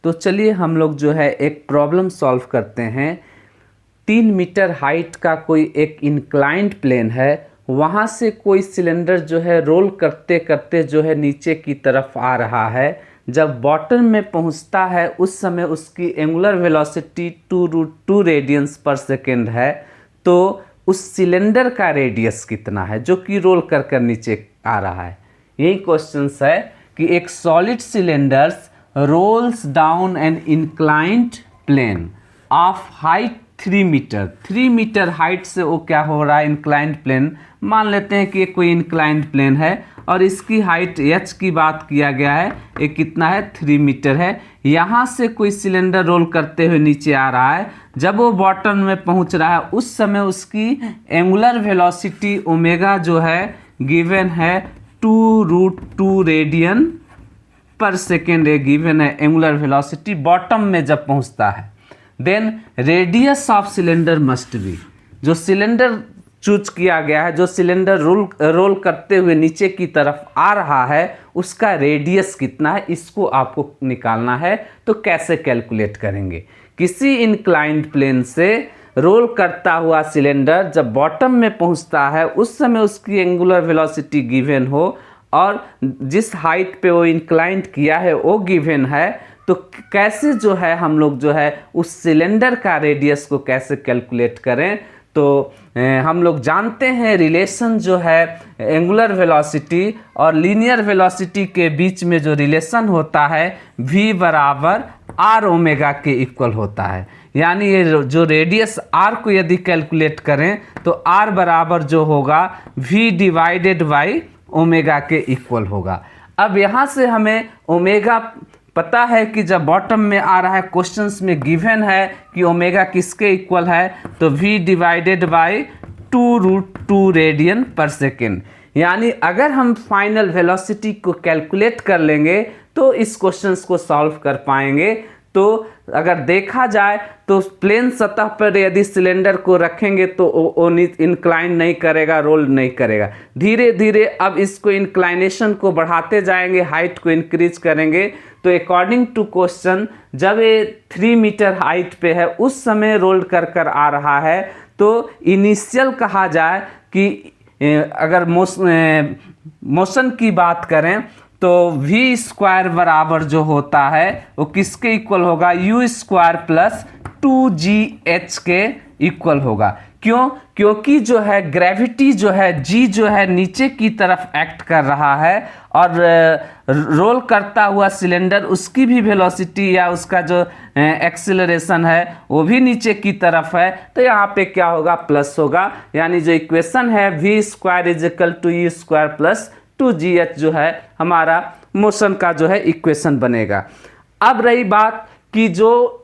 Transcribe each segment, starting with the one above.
तो चलिए हम लोग जो है एक प्रॉब्लम सॉल्व करते हैं। 3 मीटर हाइट का कोई एक इंक्लाइंड प्लेन है, वहाँ से कोई सिलेंडर जो है रोल करते करते जो है नीचे की तरफ आ रहा है। जब बॉटम में पहुँचता है उस समय उसकी एंगुलर वेलोसिटी 2√2 रेडियंस पर सेकेंड है। तो उस सिलेंडर का रेडियस कितना है जो कि रोल कर कर नीचे आ रहा है। यही क्वेश्चन है कि एक solid cylinders rolls down an inclined plane of height 3 metre. 3 metre height से वो क्या हो रहा है, इंक्लाइंड प्लेन। मान लेते हैं कि ये कोई इंक्लाइंड प्लेन है और इसकी हाइट h की बात किया गया है, ये कितना है 3 मीटर है। यहाँ से कोई सिलेंडर रोल करते हुए नीचे आ रहा है। जब वो बॉटम में पहुँच रहा है उस समय उसकी एंगुलर वेलोसिटी ओमेगा जो है गिवन है 2√2 रेडियन पर सेकेंड गिवन है एंगुलर वेलोसिटी बॉटम में जब पहुंचता है। Then radius of cylinder must be, जो सिलेंडर चूज किया गया है, जो सिलेंडर रोल करते हुए नीचे की तरफ आ रहा है, उसका रेडियस कितना है, इसको आपको निकालना है। तो कैसे कैलकुलेट करेंगे? किसी इंक्लाइंड प्लेन से रोल करता हुआ सिलेंडर जब बॉटम में पहुंचता है उस समय उसकी एंगुलर वेलोसिटी गिवन हो और जिस हाइट पे वो इंक्लाइंड किया है वो गिवन है, तो कैसे जो है हम लोग जो है उस सिलेंडर का रेडियस को कैसे कैलकुलेट करें। तो हम लोग जानते हैं रिलेशन जो है एंगुलर वेलोसिटी और लीनियर वेलोसिटी के बीच में जो रिलेशन होता है v बराबर r ओमेगा के इक्वल होता है। यानी ये जो रेडियस r को यदि कैलकुलेट करें तो r बराबर जो होगा v डिवाइडेड बाई ओमेगा के इक्वल होगा। अब यहाँ से हमें ओमेगा पता है कि जब बॉटम में आ रहा है, क्वेश्चंस में गिवन है कि ओमेगा किसके इक्वल है, तो v divided by 2√2 radian per second. यानी अगर हम फाइनल वेलोसिटी को कैलकुलेट कर लेंगे तो इस क्वेश्चंस को सॉल्व कर पाएंगे। तो अगर देखा जाए तो प्लेन सतह पर यदि सिलेंडर को रखेंगे तो वो इंक्लाइन नहीं करेगा, रोल नहीं करेगा। धीरे धीरे अब इसको इंक्लाइनेशन को बढ़ाते जाएंगे, हाइट को इंक्रीज करेंगे। तो अकॉर्डिंग टू क्वेश्चन जब ये 3 मीटर हाइट पे है उस समय रोल कर कर आ रहा है, तो इनिशियल कहा जाए कि अगर मोशन की बात करें तो v स्क्वायर बराबर जो होता है वो किसके इक्वल होगा, u स्क्वायर प्लस 2gh के इक्वल होगा। क्यों? क्योंकि जो है ग्रेविटी जो है g जो है नीचे की तरफ एक्ट कर रहा है और रोल करता हुआ सिलेंडर उसकी भी वेलोसिटी या उसका जो एक्सीलरेशन है वो भी नीचे की तरफ है। तो यहाँ पे क्या होगा, प्लस होगा। यानी जो इक्वेशन है v square is equal to u square plus 2gh जो है हमारा मोशन का जो है इक्वेशन बनेगा। अब रही बात कि जो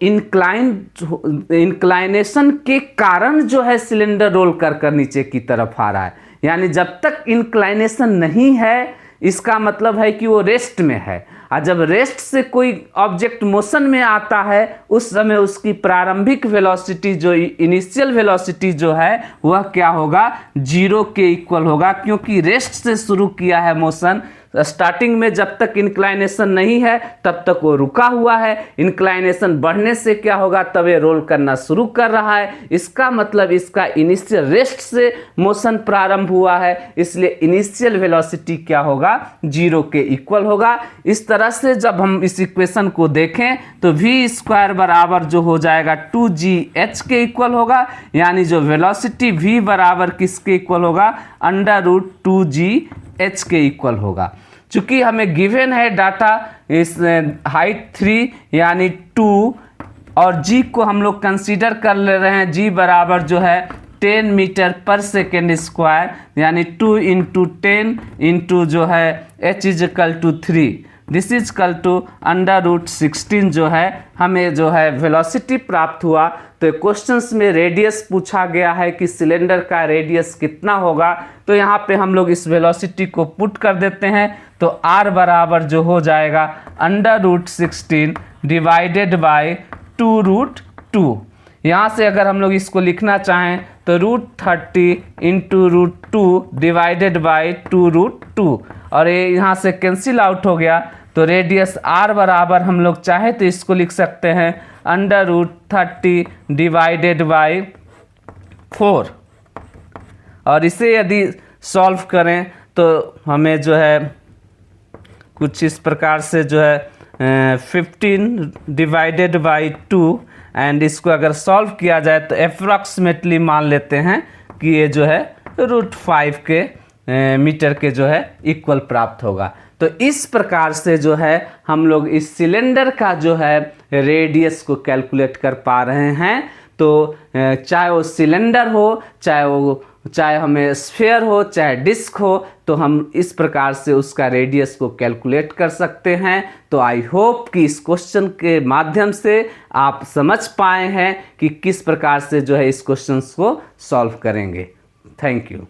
इंक्लाइनेशन के कारण जो है सिलेंडर रोल कर कर नीचे की तरफ आ रहा है। यानी जब तक इंक्लाइनेशन नहीं है इसका मतलब है कि वो रेस्ट में है, और जब रेस्ट से कोई ऑब्जेक्ट मोशन में आता है उस समय उसकी प्रारंभिक वेलोसिटी जो इनिशियल वेलोसिटी जो है वह क्या होगा, 0 के इक्वल होगा। क्योंकि रेस्ट से शुरू किया है मोशन, स्टार्टिंग में जब तक इंक्लाइनेशन नहीं है तब तक वो रुका हुआ है। इंक्लाइनेशन बढ़ने से क्या होगा, तब ये रोल करना शुरू कर रहा है। इसका मतलब इसका इनिशियल रेस्ट से मोशन प्रारंभ हुआ है, इसलिए इनिशियल वेलोसिटी क्या होगा, 0 के इक्वल होगा। इस तरह से जब हम इस इक्वेशन को देखें तो v स्क्वायर बराबर जो हो जाएगा 2gh के इक्वल होगा। यानी जो वेलोसिटी v बराबर किसके इक्वल होगा, √2gh के इक्वल होगा। चूंकि हमें गिवन है डाटा इस हाइट 3 यानी 2 और g को हम लोग कंसीडर कर ले रहे हैं, g बराबर जो है 10 मीटर पर सेकेंड स्क्वायर, यानी 2 इंटू 10 इंटू जो है h is equal to 3, this is equal to √16 जो है हमें जो है वेलोसिटी प्राप्त हुआ। तो क्वेश्चंस में रेडियस पूछा गया है कि सिलेंडर का रेडियस कितना होगा, तो यहाँ पे हम लोग इस वेलोसिटी को पुट कर देते हैं। तो r बराबर जो हो जाएगा √16 डिवाइडेड बाय 2√2। यहाँ से अगर हम लोग इसको लिखना चाहें तो √30 इंटू √2 डिवाइडेड बाई 2√2, और ये यहाँ से कैंसिल आउट हो गया। तो रेडियस r बराबर हम लोग चाहे तो इसको लिख सकते हैं √30 डिवाइडेड बाई 4। और इसे यदि सॉल्व करें तो हमें जो है कुछ इस प्रकार से जो है 15 डिवाइडेड बाई 2, एंड इसको अगर सॉल्व किया जाए तो अप्रॉक्सीमेटली मान लेते हैं कि ये जो है √5 के मीटर के जो है इक्वल प्राप्त होगा। तो इस प्रकार से जो है हम लोग इस सिलेंडर का जो है रेडियस को कैलकुलेट कर पा रहे हैं। तो चाहे वो सिलेंडर हो, चाहे हमें स्फीयर हो, चाहे डिस्क हो, तो हम इस प्रकार से उसका रेडियस को कैलकुलेट कर सकते हैं। तो आई होप कि इस क्वेश्चन के माध्यम से आप समझ पाए हैं कि किस प्रकार से जो है इस क्वेश्चन को सॉल्व करेंगे। Thank you.